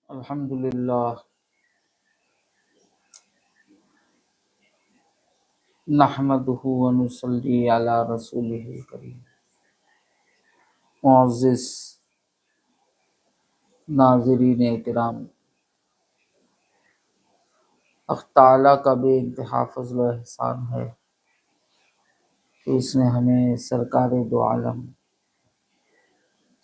الحمد للہ نحمدہ ونصلی علی رسولہ الکریم۔ معزز ناظرین اکرام، اللہ تعالیٰ کا بے انتہا فضل و احسان ہے کہ اس نے ہمیں سرکار دو عالم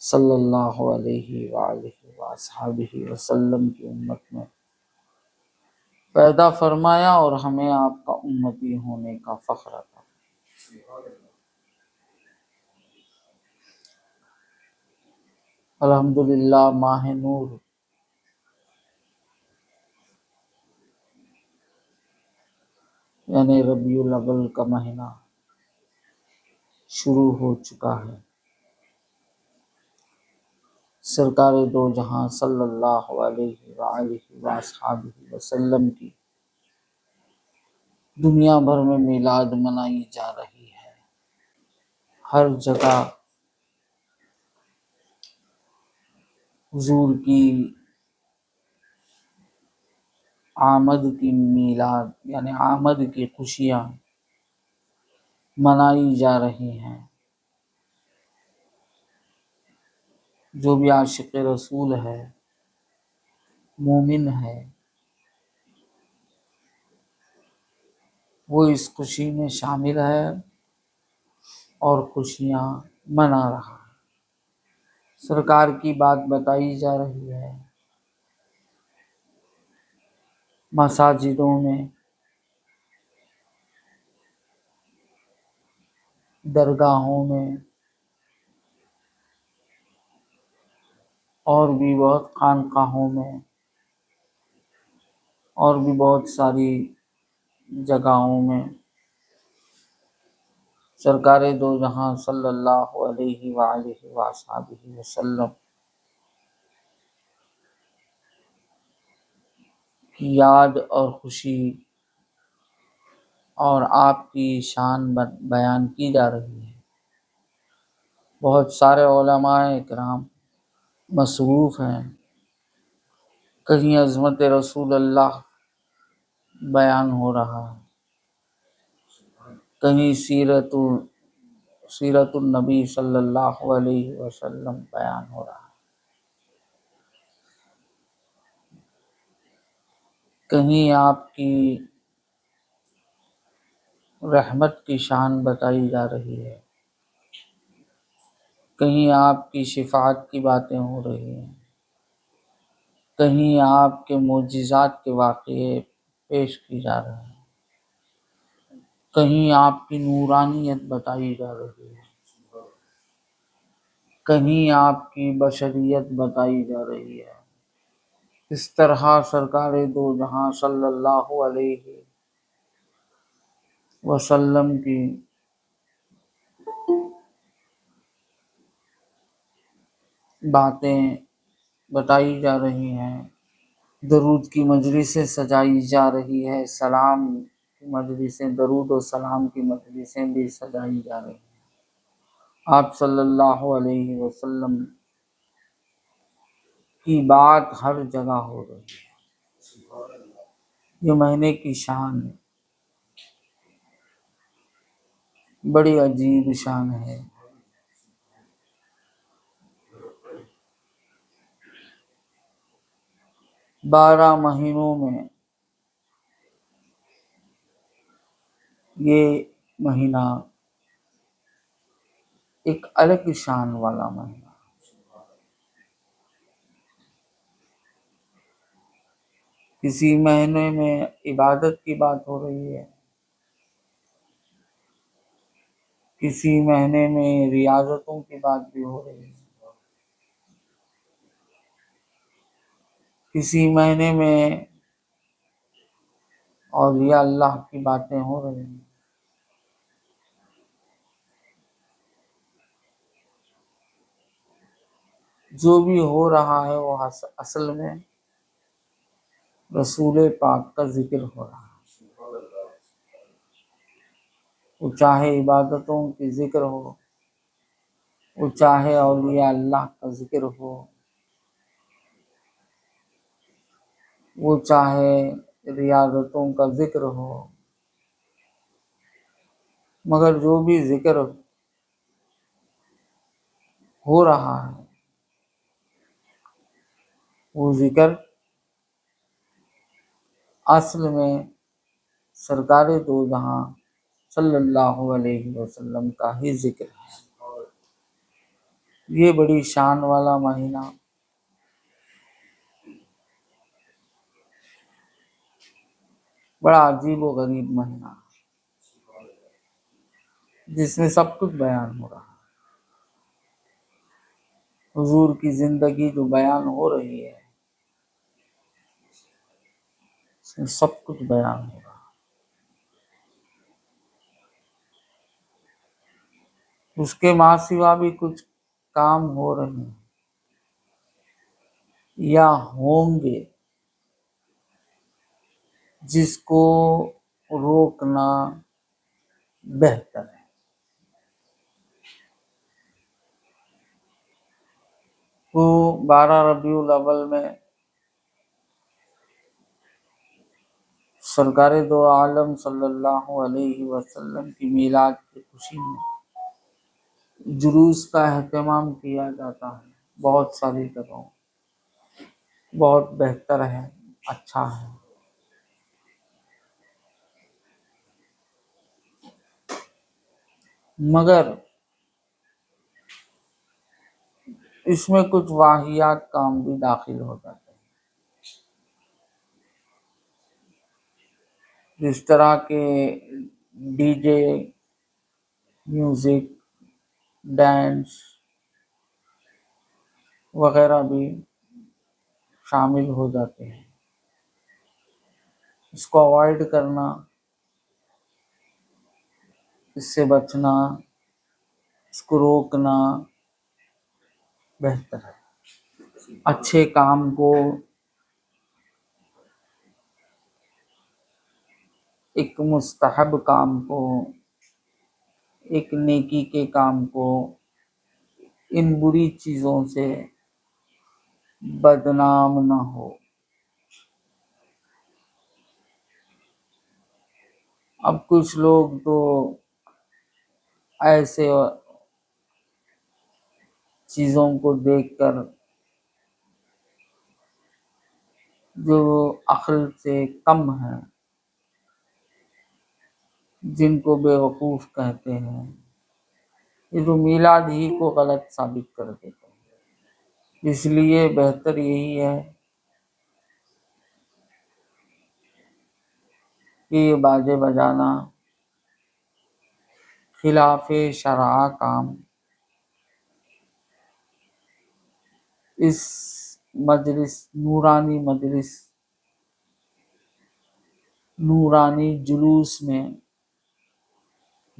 صلی اللہ علیہ وآلہ وصحبہ وسلم کی امت میں پیدا فرمایا اور ہمیں آپ کا امتی ہونے کا فخر عطا۔ الحمدللہ ماہ نور یعنی ربیع الاول کا مہینہ شروع ہو چکا ہے۔ سرکار دو جہاں صلی اللہ علیہ وآلہ وصحبہ وسلم کی دنیا بھر میں میلاد منائی جا رہی ہے۔ ہر جگہ حضور کی آمد کی میلاد یعنی آمد کی خوشیاں منائی جا رہی ہیں۔ جو بھی عاشق رسول ہے، مومن ہے، وہ اس خوشی میں شامل ہے اور خوشیاں منا رہا ہے۔ سرکار کی بات بتائی جا رہی ہے۔ مساجدوں میں، درگاہوں میں اور بھی بہت خانقاہوں میں اور بھی بہت ساری جگہوں میں سرکار دو جہاں صلی اللہ علیہ وآلہ وصحبہ وسلم کی یاد اور خوشی اور آپ کی شان بیان کی جا رہی ہے۔ بہت سارے علماء اکرام مصروف ہیں، کہیں عظمت رسول اللہ بیان ہو رہا ہے، کہیں سیرت النبی صلی اللہ علیہ وسلم بیان ہو رہا ہے، کہیں آپ کی رحمت کی شان بتائی جا رہی ہے، کہیں آپ کی شفاعت کی باتیں ہو رہی ہیں، کہیں آپ کے معجزات کے واقعے پیش کی جا رہے ہیں، کہیں آپ کی نورانیت بتائی جا رہی ہے، کہیں آپ کی بشریت بتائی جا رہی ہے۔ اس طرح سرکار دو جہاں صلی اللہ علیہ وسلم کی باتیں بتائی جا رہی ہیں، درود کی مجلسیں سجائی جا رہی ہے، سلام کی مجلسیں، درود و سلام کی مجلسیں بھی سجائی جا رہی ہیں۔ آپ صلی اللہ علیہ وسلم کی بات ہر جگہ ہو رہی ہے۔ یہ مہینے کی شان ہے، بڑی عجیب شان ہے۔ 12 مہینوں میں یہ مہینہ ایک الگ شان والا مہینہ۔ کسی مہینے میں عبادت کی بات ہو رہی ہے، کسی مہینے میں ریاضتوں کی بات بھی ہو رہی ہے، کسی مہینے میں اولیاء اللہ کی باتیں ہو رہی ہیں۔ جو بھی ہو رہا ہے وہ اصل میں رسول پاک کا ذکر ہو رہا ہے۔ وہ چاہے عبادتوں کی ذکر ہو، وہ چاہے اولیاء اللہ کا ذکر ہو، وہ چاہے ریاضتوں کا ذکر ہو، مگر جو بھی ذکر ہو رہا ہے وہ ذکر اصل میں سرکار دو جہاں صلی اللہ علیہ وسلم کا ہی ذکر ہے۔ یہ بڑی شان والا مہینہ، بڑا عجیب و غریب مہینہ، جس میں سب کچھ بیان ہو رہا ہے۔ حضور کی زندگی جو بیان ہو رہی ہے، اس میں سب کچھ بیان ہو رہا ہے۔ اس کے ماں سوا بھی کچھ کام ہو رہے ہیں یا ہوں گے، جس کو روکنا بہتر ہے۔ تو 12 ربیع الاول میں سرکار دو عالم صلی اللہ علیہ وسلم کی میلاد کی خوشی میں جلوس کا اہتمام کیا جاتا ہے، بہت ساری جگہوں، بہت بہتر ہے، اچھا ہے۔ مگر اس میں کچھ واہیات کام بھی داخل ہو جاتے ہیں، جس طرح کے ڈی جے، میوزک، ڈانس وغیرہ بھی شامل ہو جاتے ہیں۔ اس کو اوائڈ کرنا، اس سے بچنا، اس کو روکنا بہتر ہے۔ اچھے کام کو، ایک مستحب کام کو، ایک نیکی کے کام کو ان بری چیزوں سے بدنام نہ ہو۔ اب کچھ لوگ تو ایسے چیزوں کو دیکھ کر جو عقل سے کم ہیں، جن کو بیوقوف کہتے ہیں، یہ تو میلاد ہی کو غلط ثابت کر دیتے ہیں۔ اس لیے بہتر یہی ہے کہ یہ باجے بجانا، خلاف شرع کام اس مجلس، نورانی مجلس، نورانی جلوس میں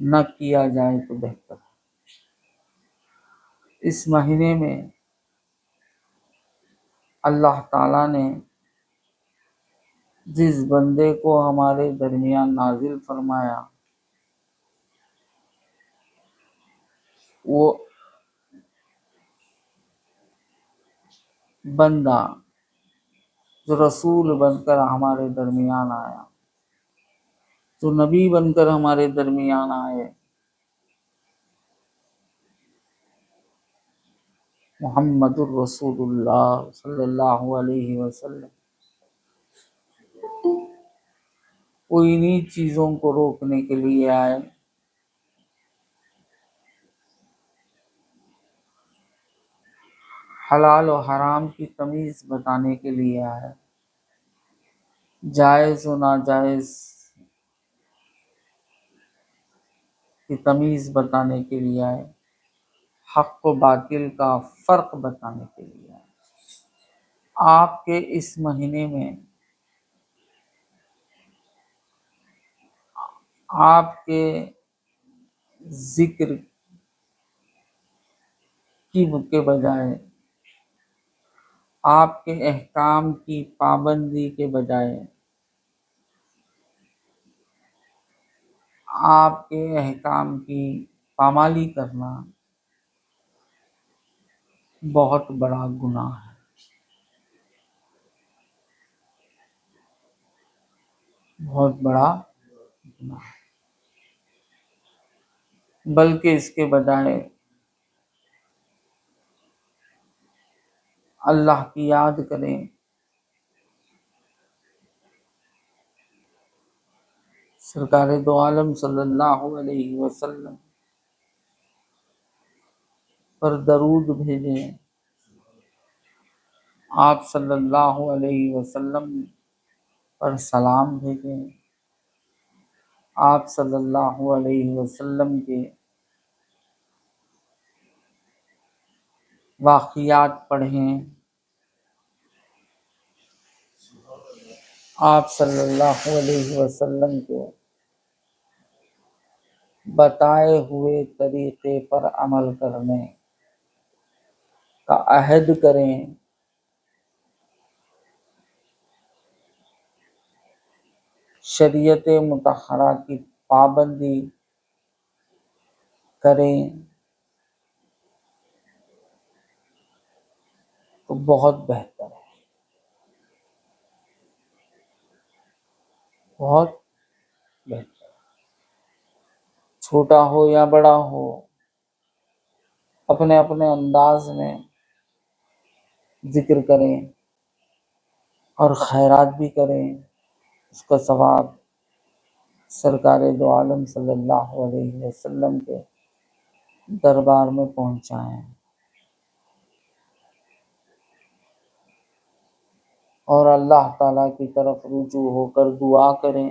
نہ کیا جائے تو بہتر ہے۔ اس مہینے میں اللہ تعالیٰ نے جس بندے کو ہمارے درمیان نازل فرمایا، وہ بندہ جو رسول بن کر ہمارے درمیان آیا، جو نبی بن کر ہمارے درمیان آئے، محمد الرسول اللہ صلی اللہ علیہ وسلم، وہ انہی چیزوں کو روکنے کے لیے آئے، حلال و حرام کی تمیز بتانے کے لیے آئے، جائز و ناجائز کی تمیز بتانے کے لیے آئے، حق و باطل کا فرق بتانے کے لیے آئے۔ آپ کے اس مہینے میں آپ کے ذکر کے بجائے، آپ کے احکام کی پابندی کے بجائے، آپ کے احکام کی پامالی کرنا بہت بڑا گناہ ہے۔ بہت بڑا گناہ ہے، بلکہ اس کے بجائے اللہ کی یاد کریں، سرکار دو عالم صلی اللہ علیہ وسلم پر درود بھیجیں، آپ صلی اللہ علیہ وسلم پر سلام بھیجیں، آپ صلی اللہ علیہ وسلم کے واقعات پڑھیں، آپ صلی اللہ علیہ وسلم کے بتائے ہوئے طریقے پر عمل کرنے کا عہد کریں، شریعت مطہرہ کی پابندی کریں تو بہت بہتر ہے، بہت بہتر، چھوٹا ہو یا بڑا ہو، اپنے اپنے انداز میں ذکر کریں اور خیرات بھی کریں، اس کا ثواب سرکار دو عالم صلی اللہ علیہ وسلم کے دربار میں پہنچائیں، اور اللہ تعالیٰ کی طرف رجوع ہو کر دعا کریں،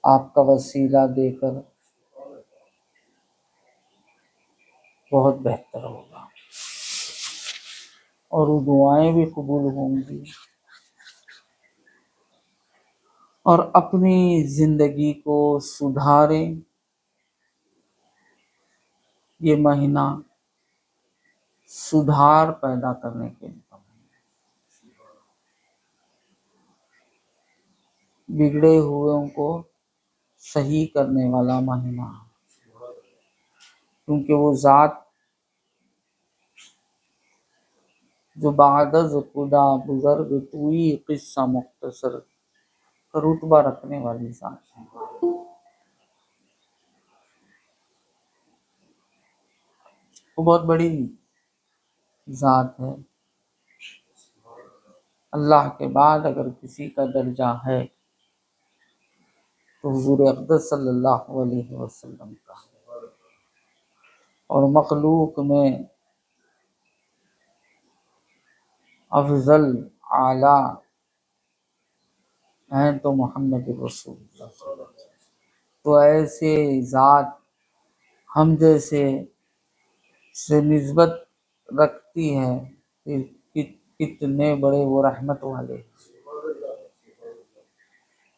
آپ کا وسیلہ دے کر بہت بہتر ہوگا، اور وہ دعائیں بھی قبول ہوں گی، اور اپنی زندگی کو سدھاریں۔ یہ مہینہ سدھار پیدا کرنے کے لیے، بگڑے ہوئوں کو صحیح کرنے والا مہینہ، کیونکہ وہ ذات جو بعد از خدا بزرگ توئی قصہ مختصر کا رتبہ رکھنے والی ذات ہے، وہ بہت بڑی ذات ہے۔ اللہ کے بعد اگر کسی کا درجہ ہے تو حضور اقدس صلی اللہ علیہ وسلم کا، اور مخلوق میں افضل اعلیٰ ہیں تو محمد رسول اللہ صلی اللہ علیہ وسلم۔ تو ایسے ذات ہم جیسے سے نسبت رکھتی ہے کہ کتنے بڑے وہ رحمت والے ہیں،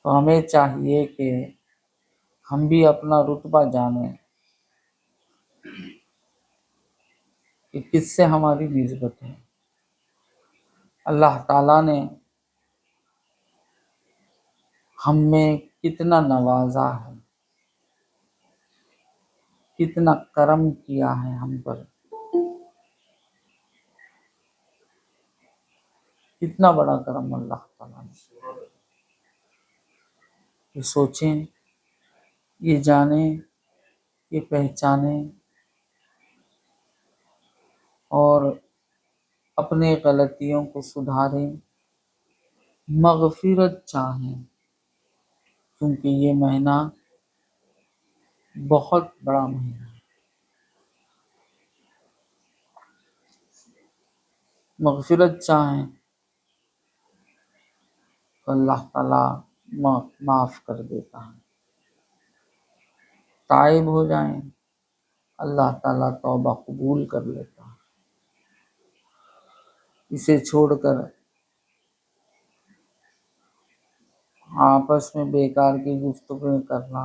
تو ہمیں چاہیے کہ ہم بھی اپنا رتبہ جانیں کہ کس سے ہماری نسبت ہے۔ اللہ تعالیٰ نے ہم میں کتنا نوازا ہے، کتنا کرم کیا ہے ہم پر، کتنا بڑا کرم اللہ تعالیٰ نے۔ یہ سوچیں، یہ جانیں، یہ پہچانیں، اور اپنے غلطیوں کو سدھاریں، مغفرت چاہیں، کیونکہ یہ مہینہ بہت بڑا مہینہ ہے۔ مغفرت چاہیں تو اللہ تعالیٰ معاف کر دیتا ہے، تائب ہو جائیں اللہ تعالیٰ توبہ قبول کر لیتا ہے۔ اسے چھوڑ کر آپس میں بیکار کی گفتگو کرنا،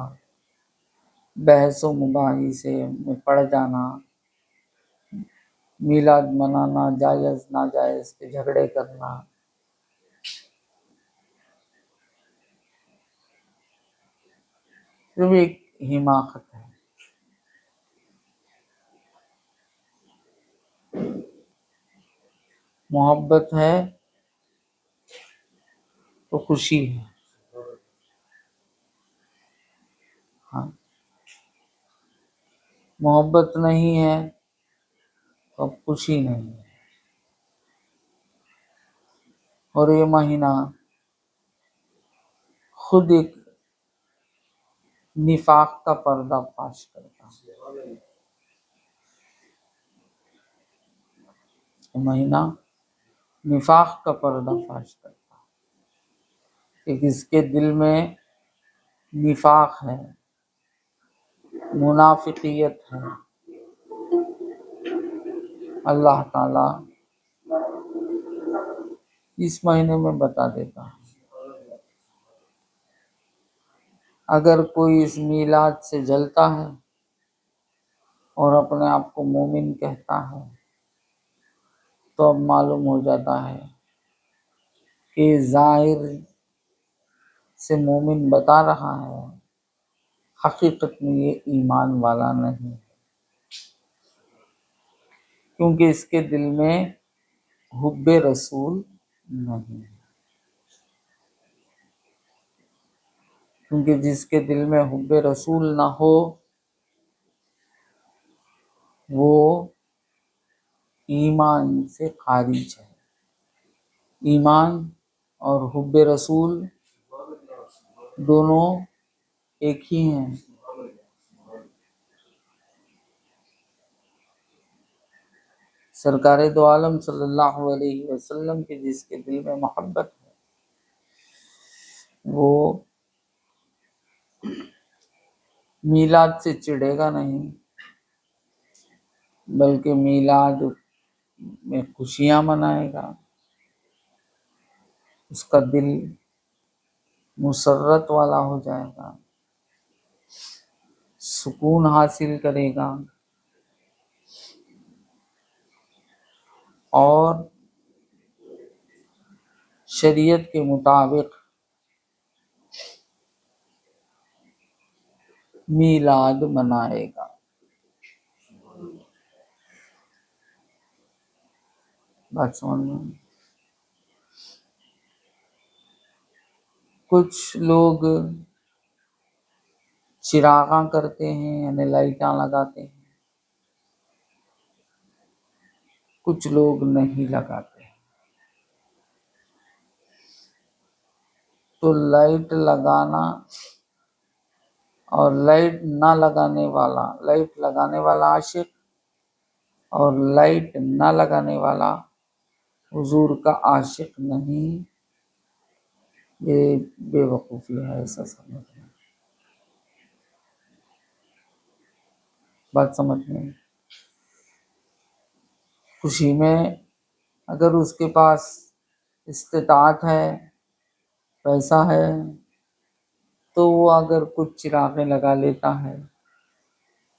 بحث و مباحثے میں پڑ جانا، میلاد منانا، جائز ناجائز کے جھگڑے کرنا، یہ بھی ایک حماقت ہے۔ محبت ہے تو خوشی ہے، محبت نہیں ہے تو اب خوشی نہیں ہے. اور یہ مہینہ خود ایک نفاق کا پردہ فاش کرتا ہے. یہ مہینہ نفاق کا پردہ فاش کرتا ہے کہ کس کے دل میں نفاق ہے، منافقیت ہے. اللہ تعالیٰ اس مہینے میں بتا دیتا ہے. اگر کوئی اس میلاد سے جلتا ہے اور اپنے آپ کو مومن کہتا ہے تو اب معلوم ہو جاتا ہے کہ ظاہر سے مومن بتا رہا ہے، حقیقت میں یہ ایمان والا نہیں، کیونکہ اس کے دل میں حب رسول نہیں. کیونکہ جس کے دل میں حب رسول نہ ہو وہ ایمان سے خارج ہے. ایمان اور حب رسول دونوں ایک ہی ہیں. سرکار دو عالم صلی اللہ علیہ وسلم کے جس کے دل میں محبت ہے وہ میلاد سے چڑھے گا نہیں، بلکہ میلاد میں خوشیاں منائے گا. اس کا دل مسرت والا ہو جائے گا، سکون حاصل کرے گا اور شریعت کے مطابق میلاد منائے گا. بات سمجھ میں؟ کچھ لوگ چراغاں کرتے ہیں یعنی لائٹاں لگاتے ہیں، کچھ لوگ نہیں لگاتے. تو لائٹ لگانا اور لائٹ نہ لگانے والا، لائٹ لگانے والا عاشق اور لائٹ نہ لگانے والا حضور کا عاشق نہیں، یہ بے وقوفی ہے، ایسا سمجھنا. بات سمجھ میں؟ خوشی میں اگر اس کے پاس استطاعت ہے، پیسہ ہے، تو وہ اگر کچھ چراغیں لگا لیتا ہے،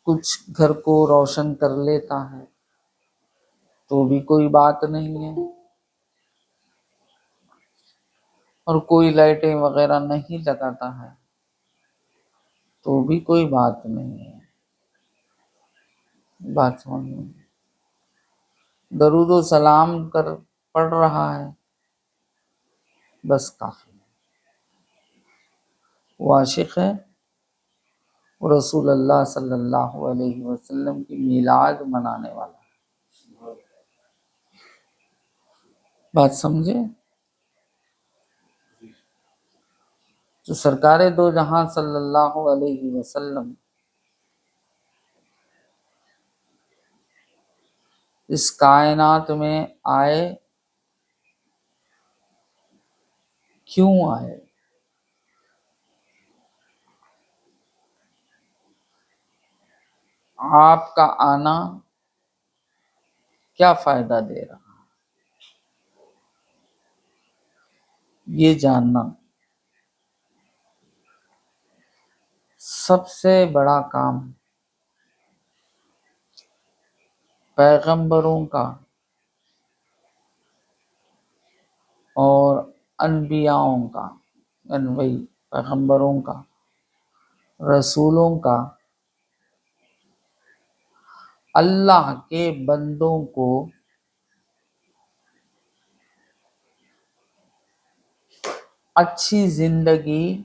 کچھ گھر کو روشن کر لیتا ہے تو بھی کوئی بات نہیں ہے. اور کوئی لائٹیں وغیرہ نہیں لگاتا ہے تو بھی کوئی بات نہیں ہے. بات سمجھ میں؟ درود و سلام کر پڑھ رہا ہے بس کافی. وہ عاشق ہے، وہ رسول اللہ صلی اللہ علیہ وسلم کی میلاد منانے والا ہے. بات سمجھے؟ تو سرکار دو جہاں صلی اللہ علیہ وسلم اس کائنات میں آئے، کیوں آئے؟ آپ کا آنا کیا فائدہ دے رہا؟ یہ جاننا سب سے بڑا کام پیغمبروں کا اور انبیاؤں کا، یعنی وہی پیغمبروں کا، رسولوں کا، اللہ کے بندوں کو اچھی زندگی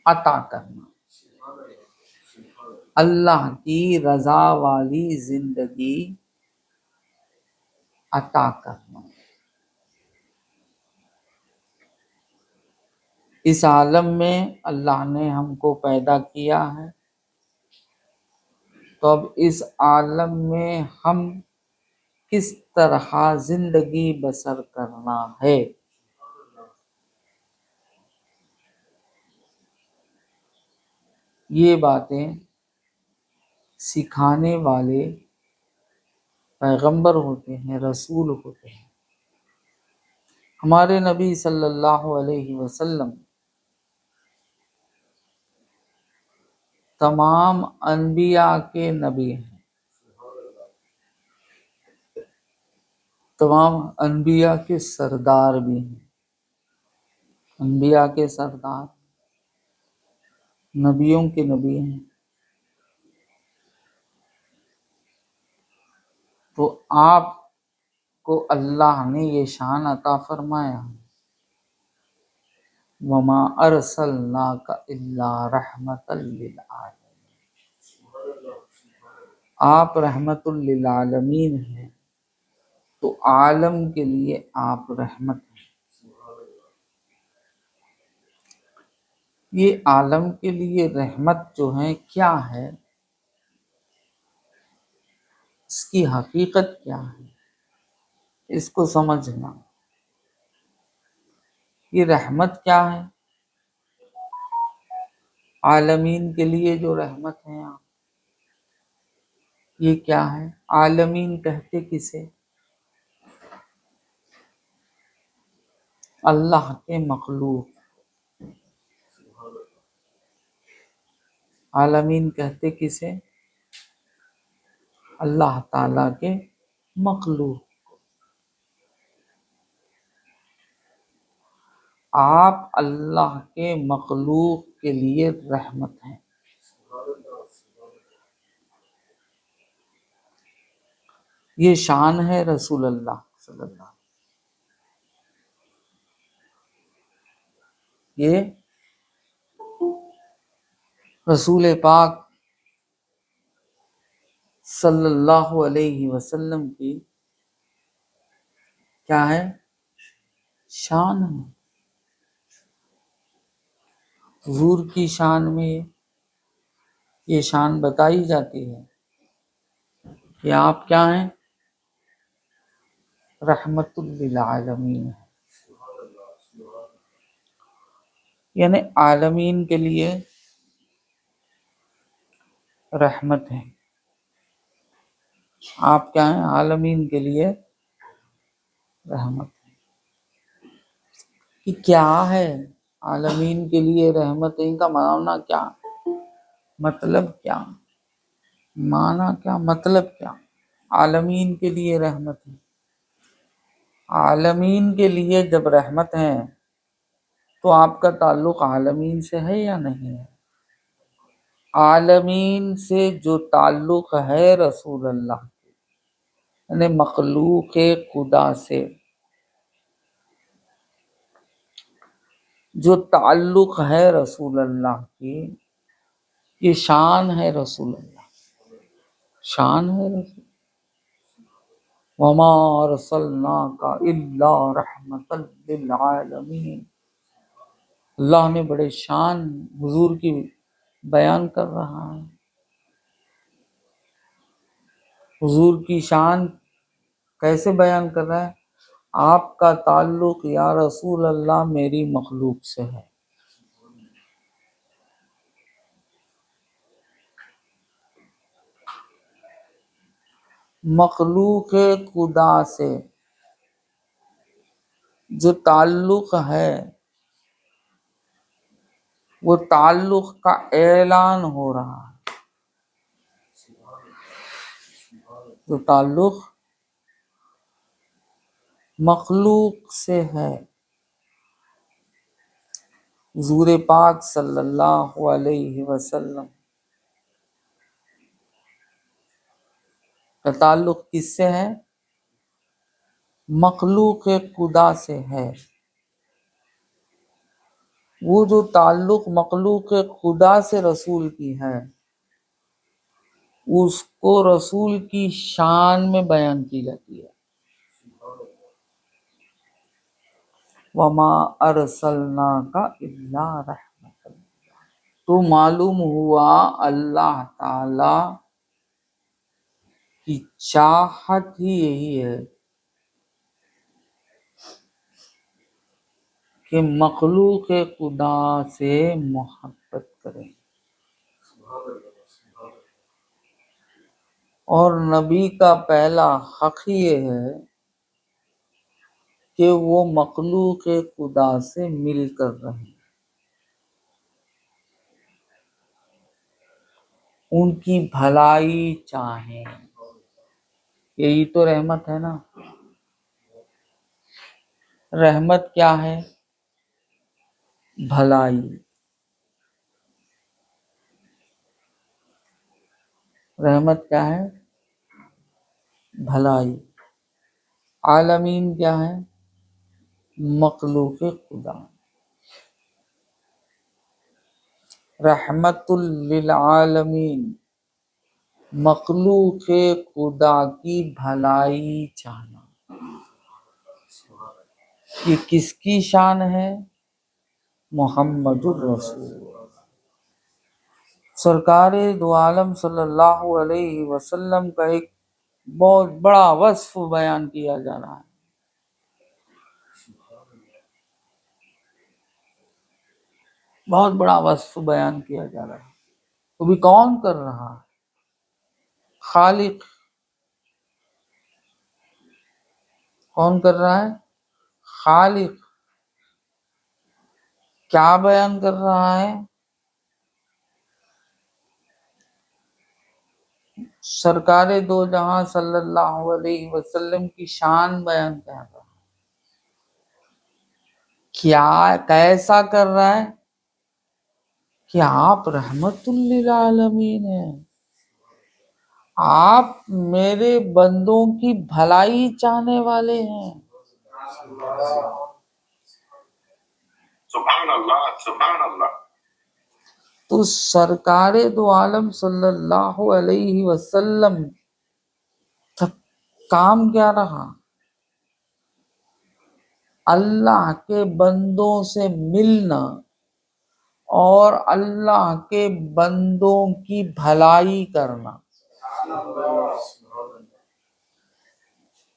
عطا کرنا. اللہ کی رضا والی زندگی عطا کرنا۔ اس عالم میں اللہ نے ہم کو پیدا کیا ہے، تو اب اس عالم میں ہم کس طرح زندگی بسر کرنا ہے، یہ باتیں سکھانے والے پیغمبر ہوتے ہیں، رسول ہوتے ہیں۔ ہمارے نبی صلی اللہ علیہ وسلم تمام انبیاء کے نبی ہیں، تمام انبیاء کے سردار بھی ہیں، انبیاء کے سردار، نبیوں کے نبی ہیں۔ تو آپ کو اللہ نے یہ شان عطا فرمایا، وَمَا أَرْسَلْنَاكَ إِلَّا رَحْمَةً لِّلْعَالَمِينَ، آپ رحمت للعالمین ہیں، تو عالم کے لیے آپ رحمت ہیں۔ یہ عالم کے لیے رحمت جو ہے کیا ہے، اس کی حقیقت کیا ہے، اس کو سمجھنا۔ یہ رحمت کیا ہے، عالمین کے لیے جو رحمت ہے آپ، یہ کیا ہے؟ عالمین کہتے کسے؟ اللہ کے مخلوق۔ عالمین کہتے کسے؟ اللہ تعالیٰ کے مخلوق۔ آپ اللہ کے مخلوق کے لیے رحمت ہیں۔ یہ شان ہے رسول اللہ صلی اللہ علیہ وسلم۔ یہ رسول پاک صلی اللہ علیہ وسلم کی کیا ہے؟ شان ہے۔ حضور کی شان میں یہ شان بتائی جاتی ہے کہ آپ کیا ہیں؟ رحمت للعالمین ہے، یعنی عالمین کے لیے رحمت ہے۔ آپ کیا ہیں؟ عالمین کے لیے رحمت ہے۔ کہ کیا ہے عالمین کے لیے رحمت ہے، ان کا معنی کیا، مطلب کیا، معنی کیا، مطلب کیا؟ عالمین کے لیے رحمت ہے۔ عالمین کے لیے جب رحمت ہے تو آپ کا تعلق عالمین سے ہے یا نہیں ہے؟ عالمین سے جو تعلق ہے رسول اللہ، یعنی مخلوق خدا سے جو تعلق ہے رسول اللہ کی، یہ شان ہے رسول اللہ، شان ہے رسول۔ وَمَا أَرْسَلْنَاكَ إِلَّا رَحْمَةً لِّلْعَالَمِينَ۔ اللہ نے بڑے شان حضور کی بیان کر رہا ہے۔ حضور کی شان کیسے بیان کر رہا ہے؟ آپ کا تعلق یا رسول اللہ میری مخلوق سے ہے۔ مخلوق خدا سے جو تعلق ہے، وہ تعلق کا اعلان ہو رہا ہے۔ جو تعلق مخلوق سے ہے، حضور پاک صلی اللہ علیہ وسلم کا تعلق کس سے ہے؟ مخلوق خدا سے ہے۔ وہ جو تعلق مخلوق خدا سے رسول کی ہے، اس کو رسول کی شان میں بیان کی جاتی ہے. وما ارسلناک الا رحمۃ. تو معلوم ہوا اللہ تعالی کی چاہت ہی یہی ہے کہ مخلوق خدا سے محبت کریں. اور نبی کا پہلا حق یہ ہے کہ وہ مخلوق خدا سے مل کر رہیں، ان کی بھلائی چاہیں. یہی تو رحمت ہے نا. رحمت کیا ہے؟ بھلائی. رحمت کیا ہے؟ بھلائی. عالمین کیا ہے؟ مخلوق خدا. رحمت للعالمین، مخلوق خدا کی بھلائی چاہنا. یہ کس کی شان ہے؟ محمد الرسول. سرکار دو عالم صلی اللہ علیہ وسلم کا ایک بہت بڑا وصف بیان کیا جا رہا ہے. بہت بڑا وصف بیان کیا جا رہا ہے. تو بھی کون کر رہا ہے؟ خالق. کون کر رہا ہے؟ خالق. کیا بیان کر رہا ہے؟ سرکار دو جہاں صلی اللہ علیہ وسلم کی شان بیان کر رہا ہے. کیا کیسا کر رہا ہے؟ کہ آپ رحمت للعالمین ہیں، آپ میرے بندوں کی بھلائی چاہنے والے ہیں. سبحان اللہ سبحان اللہ. تو سرکار دو عالم صلی اللہ علیہ وسلم کا کام کیا رہا؟ اللہ کے بندوں سے ملنا اور اللہ کے بندوں کی بھلائی کرنا.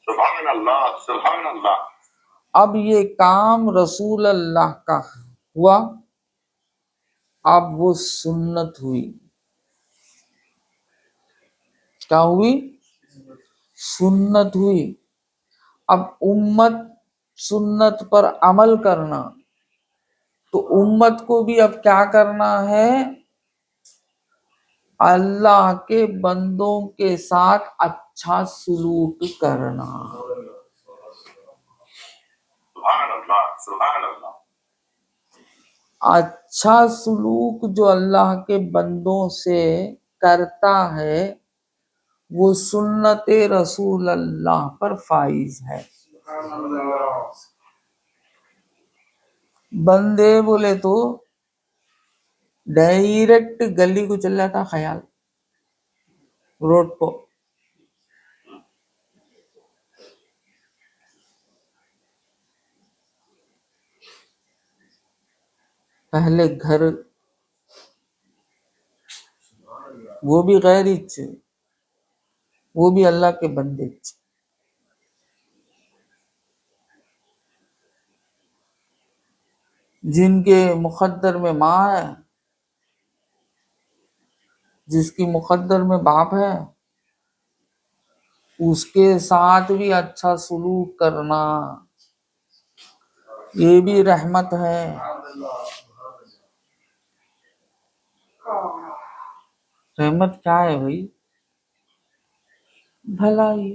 سبحان اللہ سبحان اللہ. اب یہ کام رسول اللہ کا ہوا، اب وہ سنت ہوئی. کیا ہوئی؟ سنت ہوئی. اب امت سنت پر عمل کرنا، تو امت کو بھی اب کیا کرنا ہے؟ اللہ کے بندوں کے ساتھ اچھا سلوک کرنا. سبحان اللہ سبحان اللہ. اچھا سلوک جو اللہ کے بندوں سے کرتا ہے وہ سنت رسول اللہ پر فائز ہے. بندے بولے تو ڈائریکٹ گلی کو چل جاتا خیال روڈ کو. پہلے گھر، وہ بھی غیر اچھے، وہ بھی اللہ کے بندے اچھے. جن کے مقدر میں ماں ہے، جس کی مقدر میں باپ ہے، اس کے ساتھ بھی اچھا سلوک کرنا، یہ بھی رحمت ہے. رحمت کیا ہے بھائی؟ بھلائی،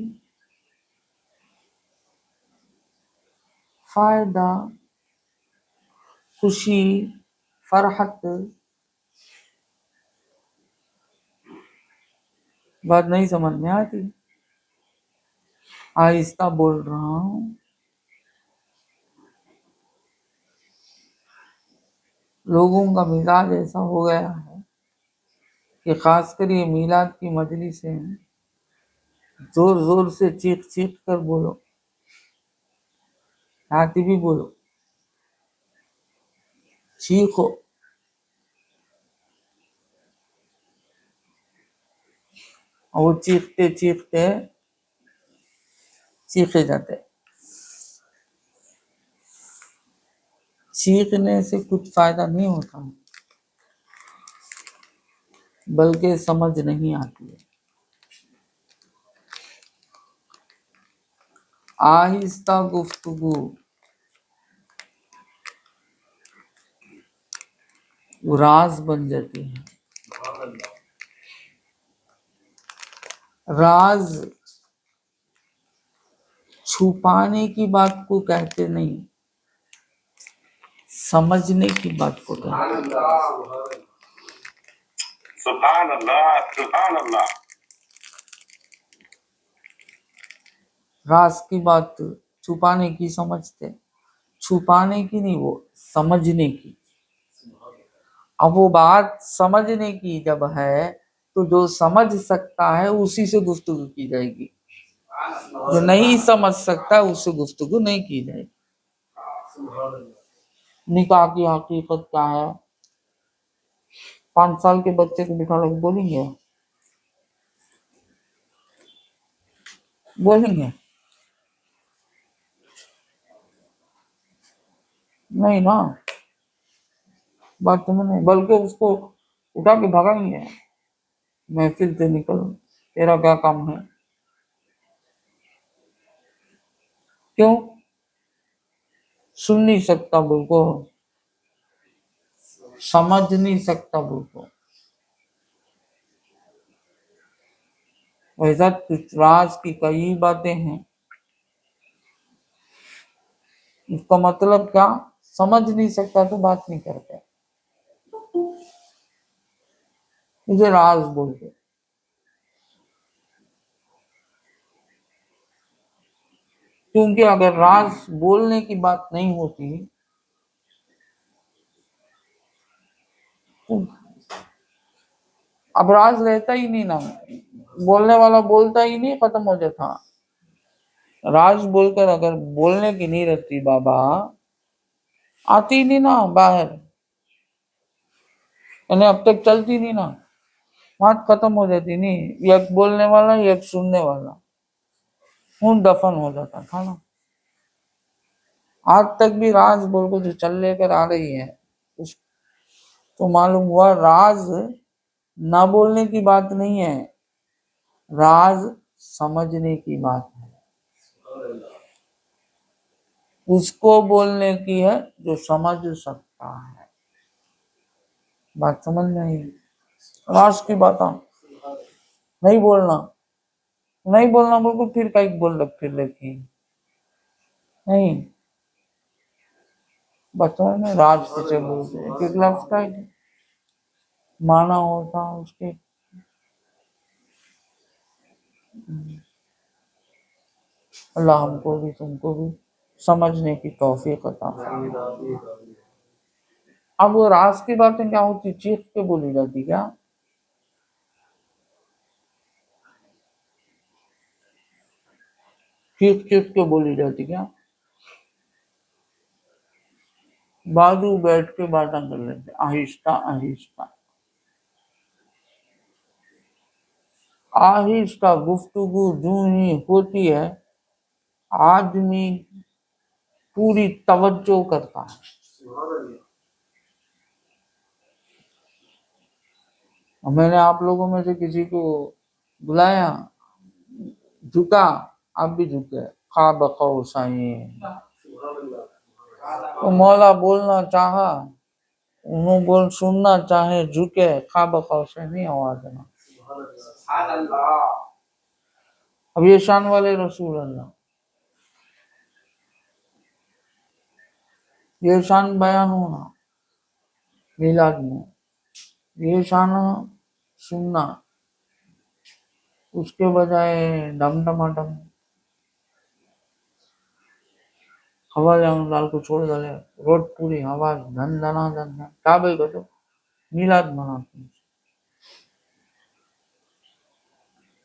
فائدہ، خوشی، فرحت. بات نہیں سمجھ میں آتی؟ آہستہ بول رہا ہوں. لوگوں کا مزاج ایسا ہو گیا ہے کہ خاص کر یہ میلاد کی مجلسیں زور زور سے چیخ چیخ کر بولو، آتی بھی بولو، چیخو، اور وہ چیختے چیختے چیخے جاتے. چیخنے سے کچھ فائدہ نہیں ہوتا بلکہ سمجھ نہیں آتی ہے. آہستہ گفتگو راز بن جاتی ہے. راز چھپانے کی بات کو کہتے نہیں، سمجھنے کی بات کو کہتے ہیں. سبحان اللہ، سبحان اللہ. راز کی بات چھپانے کی سمجھتے، چھپانے کی نہیں، وہ سمجھنے کی. اب وہ بات سمجھنے کی جب ہے تو جو سمجھ سکتا ہے اسی سے گفتگو کی جائے گی، جو نہیں سمجھ سکتا اس سے گفتگو نہیں کی جائے گی. نکاح کی حقیقت کیا ہے؟ 5 سال کے بچے کو بٹھا لوگ بولیں گے؟ بولیں گے نہیں نا، بات سمجھ نہیں، بلکہ اس کو اٹھا کے بھگائیں گے، محفل سے نکل، تیرا کیا کام ہے؟ کیوں؟ سن نہیں سکتا بالکو، سمجھ نہیں سکتا بالکو. ویسا کچھ راز کی کئی باتیں ہیں، اس کا مطلب کیا؟ سمجھ نہیں سکتا تو بات نہیں کرتے، مجھے راز بولتے. کیونکہ اگر راز بولنے کی بات نہیں ہوتی تو اب راز رہتا ہی نہیں نا، بولنے والا بولتا ہی نہیں، ختم ہو جاتا. راز بول کر اگر بولنے کی نہیں رہتی بابا، آتی نہیں نا باہر، یعنی اب تک چلتی نہیں نا، بات ختم ہو جاتی نہیں، ایک بولنے والا ایک سننے والا، خون دفن ہو جاتا تھا نا. آج تک بھی راز بول کو جو چل لے کر آ رہی ہے اس تو معلوم ہوا راز نہ بولنے کی بات نہیں ہے، راز سمجھنے کی بات ہے. اس کو بولنے کی ہے جو سمجھ سکتا ہے. بات سمجھ نہیں، راز کی بات نہیں بولنا، نہیں بولنا بول کو پھر کہیں بول رکھ پھر رکھی نہیں. بچوں میں راز کسے بولتے ہیں؟ ایک لفظ کا معنی ہوتا اس کے. اللہ ہم کو بھی تم کو بھی سمجھنے کی توفیق عطا فرمائے. اب وہ راز کی باتیں کیا ہوتی؟ چیخ کے بولی جاتی کیا؟ چیخ چیخ کے بولی جاتی کیا؟ بازو بیٹھ کے باتیں کر لیتے آہستہ آہستہ. آہستہ گفتگو جو ہی ہوتی ہے آدمی پوری توجہ کرتا ہے. میں نے آپ لوگوں میں سے کسی کو بلایا، جھکا، آپ بھی جھکے، خواب قوسین. تو مولا بولنا چاہا، انہوں بول سننا چاہے جھکے، خواب قوسین نہیں آواز دینا. اب یہ شان والے رسول اللہ، یہ شان بیان ہونا میلاد میں، یہ شان سننا، اس کے بجائے ڈم ڈماڈم ہوا جان لال کو چھوڑ ڈالے، روڈ پوری ہوا دھن دھنا دھن دھن. کیا بھائی کرو میلاد مناتے ہیں.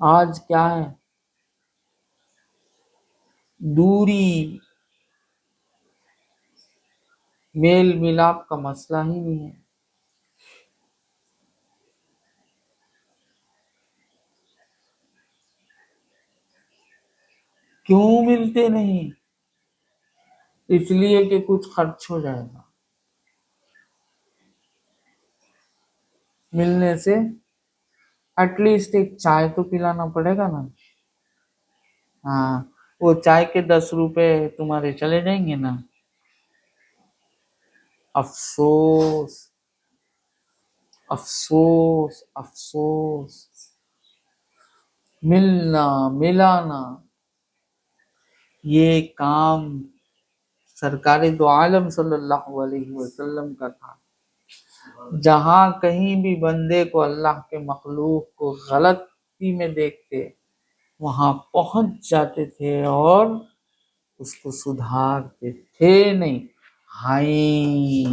آج کیا ہے؟ دوری، میل ملاپ کا مسئلہ ہی نہیں ہے۔ کیوں ملتے نہیں؟ اس لیے کہ کچھ خرچ ہو جائے گا ملنے سے، ایٹ لیسٹ ایک چائے تو پلانا پڑے گا نا۔ ہاں، وہ چائے کے 10 روپے تمہارے چلے جائیں گے نا۔ افسوس افسوس افسوس، ملنا ملانا، یہ کام سرکار دو عالم صلی اللہ علیہ وسلم کا تھا۔ جہاں کہیں بھی بندے کو، اللہ کے مخلوق کو غلطی میں دیکھتے، وہاں پہنچ جاتے تھے اور اس کو سدھارتے تھے، نہیں ہائی۔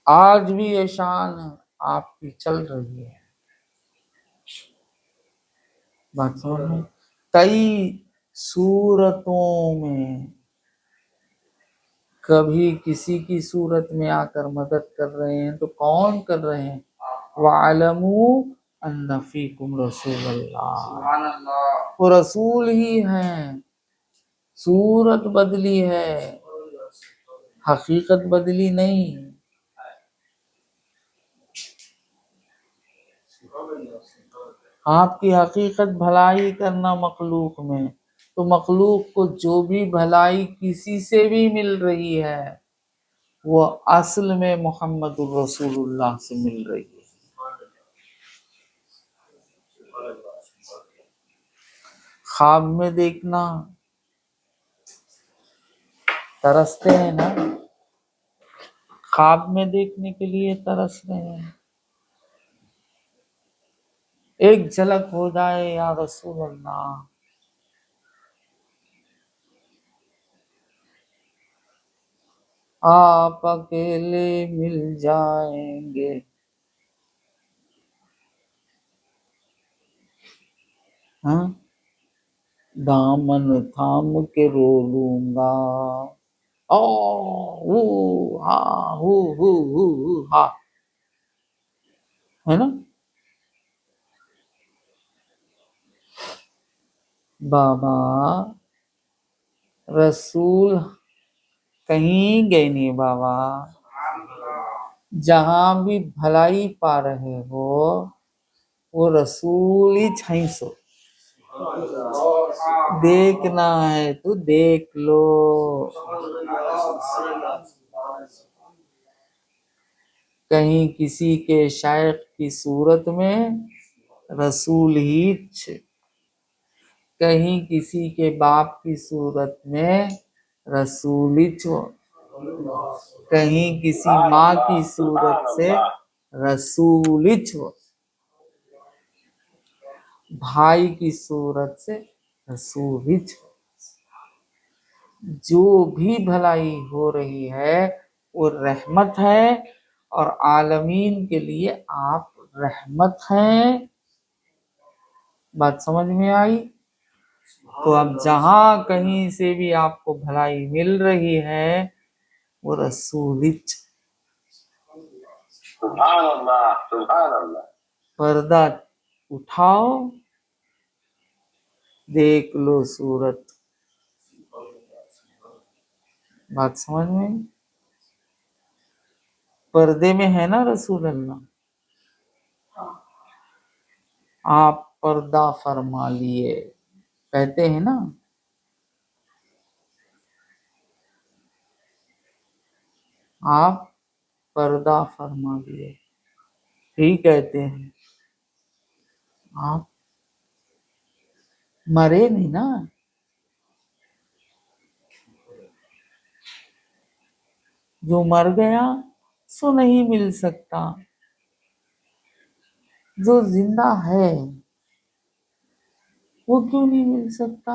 آج بھی یہ شان آپ کی چل رہی ہے۔ بات سمجھ میں؟ کئی صورتوں میں، کبھی کسی کی صورت میں آ کر مدد کر رہے ہیں، تو کون کر رہے ہیں؟ وَاعْلَمُوا أَنَّ فِيكُمْ رَسُولَ اللَّهِ، وہ رسول ہی ہیں۔ صورت بدلی ہے، حقیقت بدلی نہیں۔ آپ کی حقیقت بھلائی کرنا مخلوق میں، تو مخلوق کو جو بھی بھلائی کسی سے بھی مل رہی ہے، وہ اصل میں محمد الرسول اللہ سے مل رہی ہے۔ خواب میں دیکھنا، ترستے ہیں نا، خواب میں دیکھنے کے لیے ترس رہے ہیں، ایک جھلک ہو جائے یا رسول اللہ۔ آپ اکیلے مل جائیں گے، ہاں، دامن تھام کے رو لوں گا، او ہو ہا ہو ہا، ہے نا؟ بابا رسول کہیں گئے نہیں بابا، جہاں بھی بھلائی پا رہے ہو وہ رسول ہی چھئی سو، دیکھنا ہے تو دیکھ لو۔ کہیں کسی کے شیخ کی صورت میں رسول ہی کہیں کسی کے باپ کی صورت میں رسول ہی کہیں کسی ماں کی صورت سے رسول ہی بھائی کی صورت سے رسول ہی جو بھی بھلائی ہو رہی ہے وہ رحمت ہے، اور عالمین کے لیے آپ رحمت ہیں۔ بات سمجھ میں آئی؟ تو اب جہاں کہیں سے بھی آپ کو بھلائی مل رہی ہے وہ رسول، سبحان اللہ سبحان اللہ، پردہ اٹھاؤ، دیکھ لو صورت۔ بات سمجھ میں؟ پردے میں ہے نا رسول اللہ، آپ پردہ فرما لیے، کہتے ہیں نا، آپ پردہ فرما لیے، ہی کہتے ہیں آپ مرے نہیں نا۔ جو مر گیا سو نہیں مل سکتا، جو زندہ ہے وہ کیوں نہیں مل سکتا؟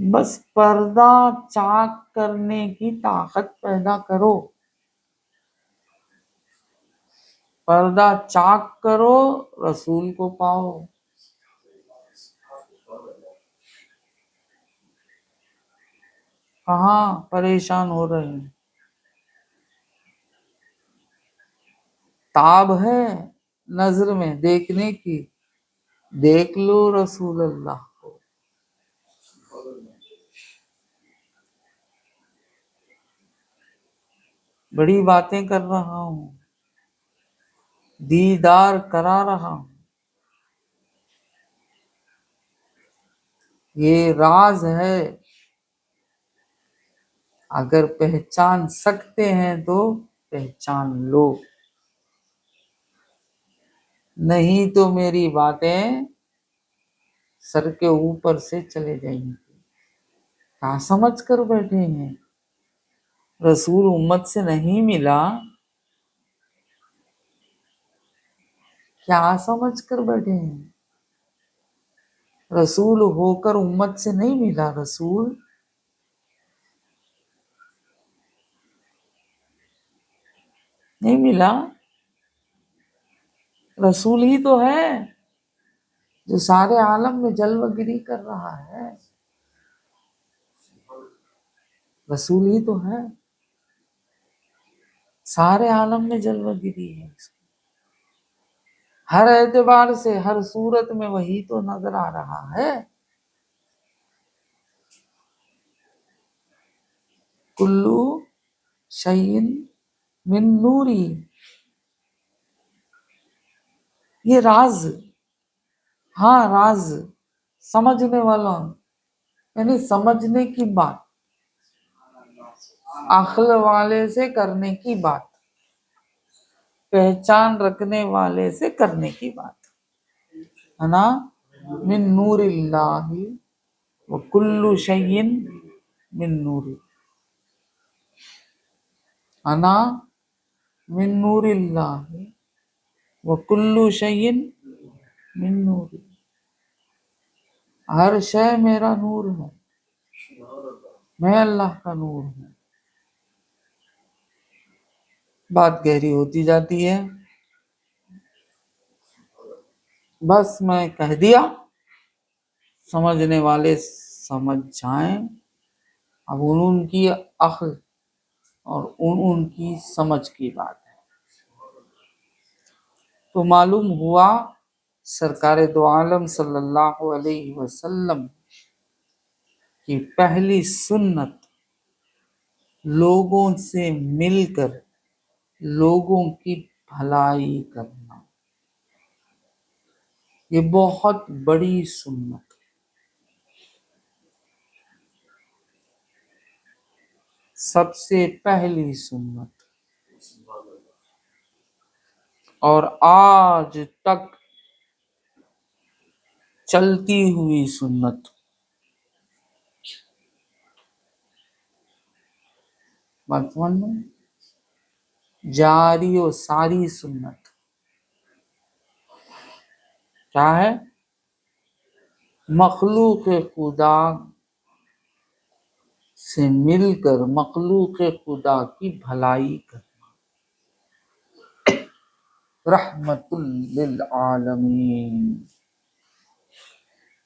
بس پردہ چاک کرنے کی طاقت پیدا کرو، پردہ چاک کرو، رسول کو پاؤ۔ کہاں پریشان ہو رہے ہیں؟ تاب ہے نظر میں دیکھنے کی، دیکھ لو رسول اللہ کو۔ بڑی باتیں کر رہا ہوں، دیدار کرا رہا ہوں، یہ راز ہے، اگر پہچان سکتے ہیں تو پہچان لو، نہیں تو میری باتیں سر کے اوپر سے چلے جائیں گی۔ کیا سمجھ کر بیٹھے ہیں؟ رسول امت سے نہیں ملا، کیا سمجھ کر بیٹھے ہیں؟ رسول ہو کر امت سے نہیں ملا، رسول نہیں ملا، رسول ہی تو ہے جو سارے عالم میں جلوہ گری کر رہا ہے، رسول ہی تو ہے، سارے عالم میں جلوہ گری ہے، ہر اعتبار سے ہر صورت میں وہی تو نظر آ رہا ہے۔ کلو شیء من نوری، یہ راز، ہاں راز سمجھنے والا، یعنی سمجھنے کی بات، عقل والے سے کرنے کی بات، پہچان رکھنے والے سے کرنے کی بات ہے نا۔ من نور اللہ وکل شیء من نور، انا من نور اللہ وکل شیء من نور، ہر شے میرا نور ہے، میں اللہ کا نور ہوں۔ بات گہری ہوتی جاتی ہے، بس میں کہہ دیا، سمجھنے والے سمجھ جائیں، اب ان کی عقل اور ان کی سمجھ کی بات ہے۔ تو معلوم ہوا سرکار دو عالم صلی اللہ علیہ وسلم کی پہلی سنت لوگوں سے مل کر لوگوں کی بھلائی کرنا، یہ بہت بڑی سنت، سب سے پہلی سنت، اور آج تک چلتی ہوئی سنت، بات میں جاری و ساری سنت کیا ہے؟ مخلوق خدا سے مل کر مخلوق خدا کی بھلائی کرنا، رحمت للعالمین۔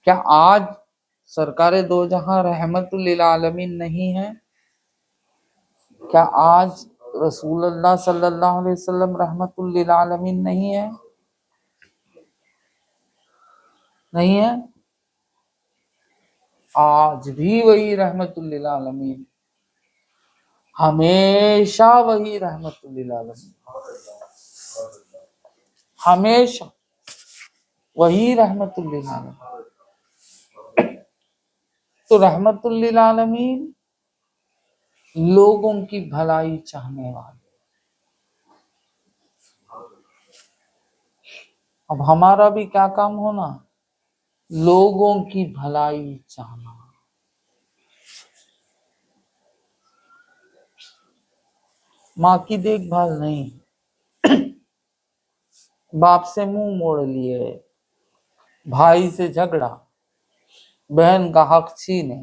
کیا آج سرکار دو جہاں رحمت للعالمین نہیں ہے؟ کیا آج رسول اللہ صلی اللہ علیہ وسلم رحمت للعالمین نہیں ہے؟ نہیں ہے، آج بھی وہی رحمت للعالمین، ہمیشہ وہی رحمت للعالمین، ہمیشہ وہی رحمت للعالمین۔ تو رحمت للعالمین لوگوں کی بھلائی چاہنے والے، اب ہمارا بھی کیا کام ہونا؟ لوگوں کی بھلائی چاہنا، ماں کی دیکھ بھال نہیں، باپ سے منہ موڑ لیے، بھائی سے جھگڑا، بہن کا حق چھینے،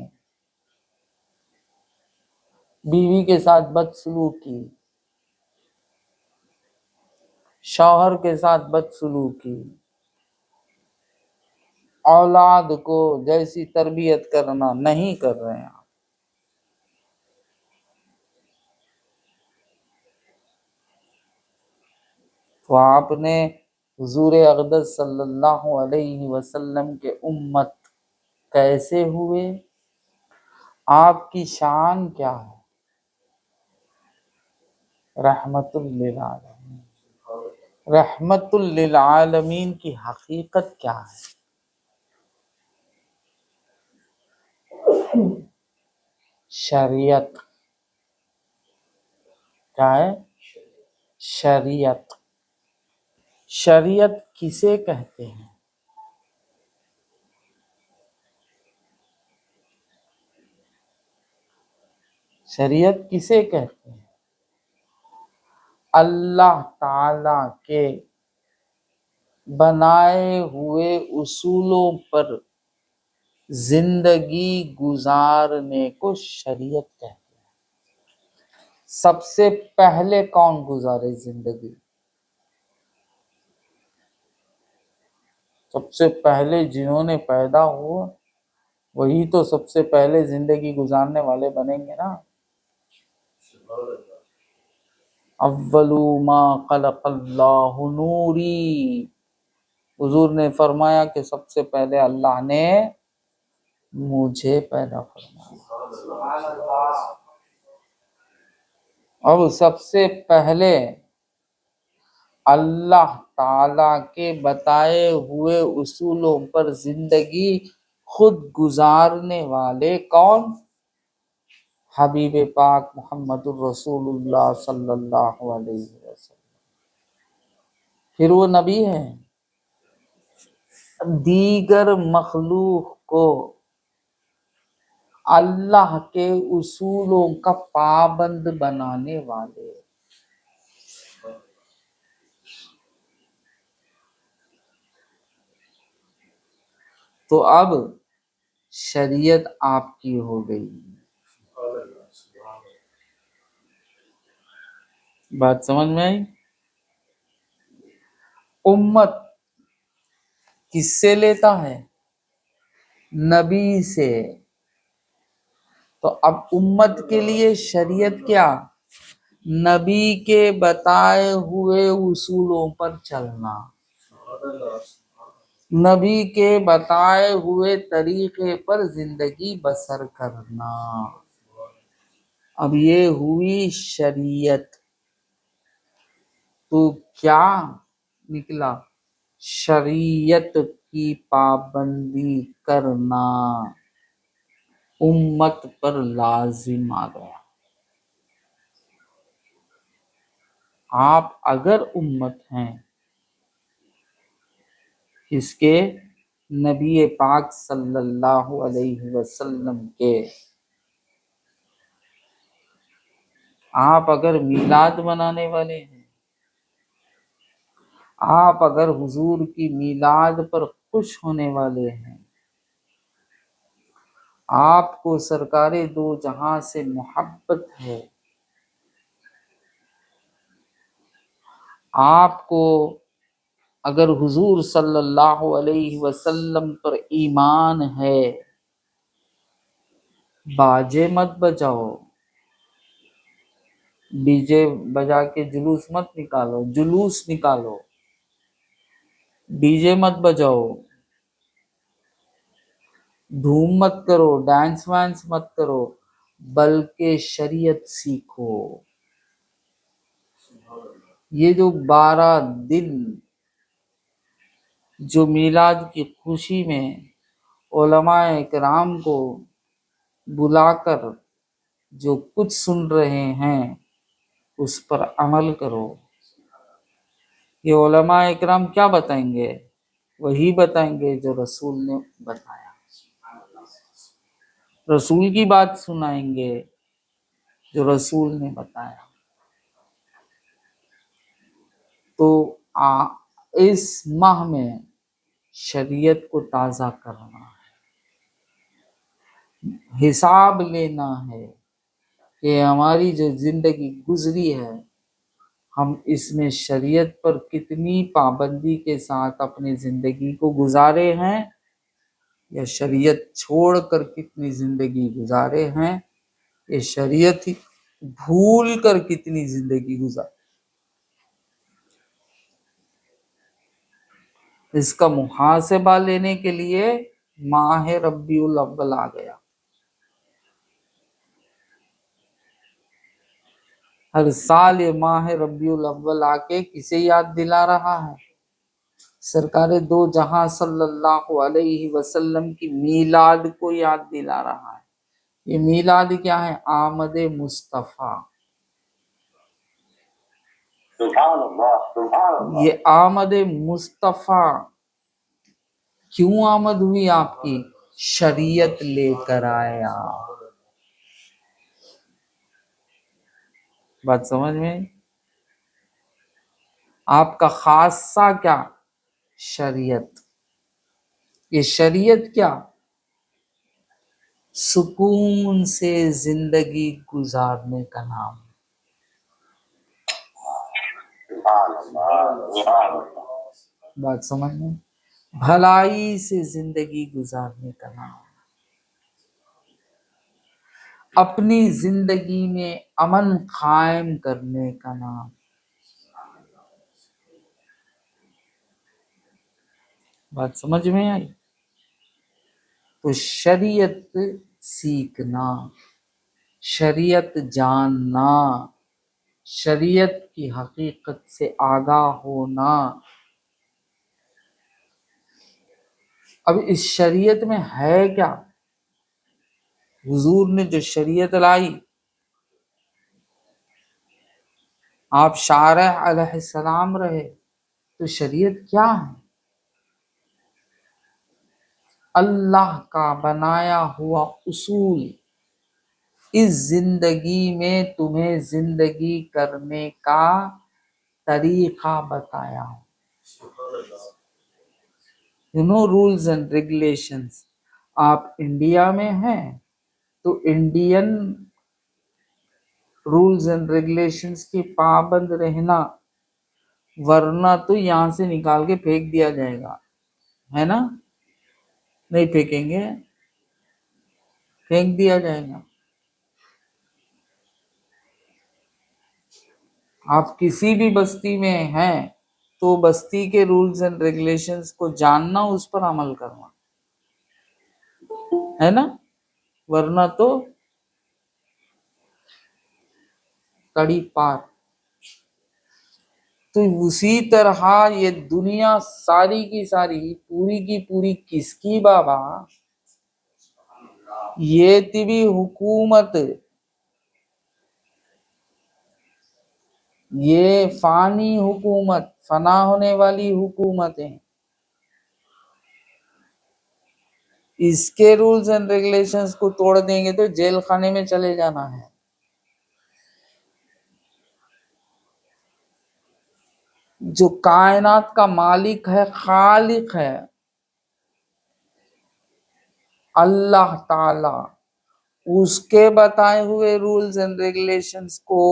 بیوی کے ساتھ بدسلوکی، شوہر کے ساتھ بدسلوکی، اولاد کو جیسی تربیت کرنا نہیں کر رہے ہیں آپ۔ تو آپ نے حضور اقدس صلی اللہ علیہ وسلم کے امت کیسے ہوئے؟ آپ کی شان کیا ہے؟ رحمت للعالمین۔ رحمت للعالمین کی حقیقت کیا ہے؟ شریعت کیا ہے؟ شریعت۔ شریعت کسے کہتے ہیں؟ شریعت کسے کہتے ہیں؟ اللہ تعالی کے بنائے ہوئے اصولوں پر زندگی گزارنے کو شریعت کہتے ہیں۔ سب سے پہلے کون گزارے زندگی؟ سب سے پہلے جنہوں نے پیدا ہوا وہی تو سب سے پہلے زندگی گزارنے والے بنیں گے نا۔ اول ما خلق اللہ نوری، حضور نے فرمایا کہ سب سے پہلے اللہ نے مجھے پیدا فرمایا۔ اب سب سے پہلے اللہ تعالی کے بتائے ہوئے اصولوں پر زندگی خود گزارنے والے کون؟ حبیب پاک محمد الرسول اللہ صلی اللہ علیہ وسلم۔ پھر وہ نبی ہے۔ دیگر مخلوق کو اللہ کے اصولوں کا پابند بنانے والے۔ تو اب شریعت آپ کی ہو گئی۔ بات سمجھ میں آئی؟ امت کس سے لیتا ہے؟ نبی سے۔ تو اب امت کے لیے شریعت کیا؟ نبی کے بتائے ہوئے اصولوں پر چلنا، نبی کے بتائے ہوئے طریقے پر زندگی بسر کرنا۔ اب یہ ہوئی شریعت۔ تو کیا نکلا؟ شریعت کی پابندی کرنا امت پر لازم آ گیا۔ آپ اگر امت ہیں اس کے نبی پاک صلی اللہ علیہ وسلم کے، آپ اگر میلاد منانے والے ہیں، آپ اگر حضور کی میلاد پر خوش ہونے والے ہیں، آپ کو سرکار دو جہاں سے محبت ہے، آپ کو اگر حضور صلی اللہ علیہ وسلم پر ایمان ہے، باجے مت بجاؤ، ڈی جے بجا کے جلوس مت نکالو، جلوس نکالو، ڈی جے مت بجاؤ، دھوم مت کرو، ڈانس وانس مت کرو، بلکہ شریعت سیکھو۔ یہ جو 12 دن جو میلاد کی خوشی میں علماء اکرام کو بلا کر جو کچھ سن رہے ہیں اس پر عمل کرو۔ یہ علماء اکرام کیا بتائیں گے؟ وہی بتائیں گے جو رسول نے بتایا، رسول کی بات سنائیں گے جو رسول نے بتایا۔ تو اس ماہ میں شریعت کو تازہ کرنا ہے، حساب لینا ہے، کہ ہماری جو زندگی گزری ہے ہم اس میں شریعت پر کتنی پابندی کے ساتھ اپنی زندگی کو گزارے ہیں یا شریعت چھوڑ کر کتنی زندگی گزارے ہیں، یہ شریعت ہی بھول کر کتنی زندگی گزارے۔ اس کا محاسبہ لینے کے لیے ماہ ربیع الاول آ گیا۔ ہر سال یہ ماہ ربیع الاول آ کے کسے یاد دلا رہا ہے؟ سرکار دو جہاں صلی اللہ علیہ وسلم کی میلاد کو یاد دلا رہا ہے۔ یہ میلاد کیا ہے؟ آمد مصطفیٰ۔ سبحان اللہ، سبحان اللہ۔ یہ آمد مصطفیٰ کیوں آمد ہوئی آپ کی؟ شریعت لے کر آیا۔ بات سمجھ میں؟ آپ کا خاصہ کیا؟ شریعت۔ یہ شریعت کیا؟ سکون سے زندگی گزارنے کا نام۔ بات سمجھ میں؟ بھلائی سے زندگی گزارنے کا نام، اپنی زندگی میں امن قائم کرنے کا نام۔ بات سمجھ میں آئی؟ تو شریعت سیکھنا، شریعت جاننا، شریعت کی حقیقت سے آگاہ ہونا۔ اب اس شریعت میں ہے کیا؟ حضور نے جو شریعت لائی، آپ شارع علیہ السلام رہے، تو شریعت کیا ہے؟ اللہ کا بنایا ہوا اصول، اس زندگی میں تمہیں زندگی کرنے کا طریقہ بتایا ہوں۔ Rules and regulations. آپ انڈیا میں ہیں تو انڈین رولز اینڈ ریگولیشنز کی پابند رہنا، ورنہ تو یہاں سے نکال کے پھینک دیا جائے گا، ہے نا؟ نہیں پھینکیں گے، پھینک دیا جائے گا۔ آپ کسی بھی بستی میں ہیں تو بستی کے رولز اینڈ ریگولیشنز کو جاننا، اس پر عمل کرنا، ہے نا؟ ورنہ تو کڑی پار۔ تو اسی طرح یہ دنیا ساری کی ساری، پوری کی پوری کس کی بابا؟ یہ تیوی حکومت، یہ فانی حکومت، فنا ہونے والی حکومتیں، اس کے رولز اینڈ ریگولیشنز کو توڑ دیں گے تو جیل خانے میں چلے جانا ہے۔ جو کائنات کا مالک ہے، خالق ہے، اللہ تعالی، اس کے بتائے ہوئے رولز اینڈ ریگولیشنز کو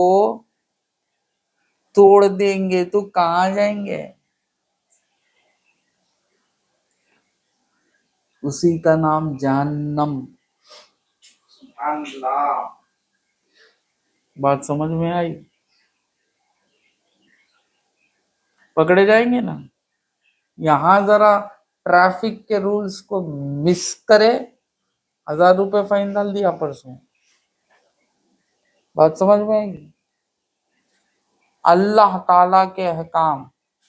توڑ دیں گے تو کہاں جائیں گے؟ اسی کا نام جہنم۔ اللہ، بات سمجھ میں آئی؟ پکڑے جائیں گے نا۔ یہاں ذرا ٹریفک کے رولز کو مس کرے، 1000 روپے فائن ڈال دیا پرسوں۔ بات سمجھ میں آئے گی؟ اللہ تعالیٰ کے احکام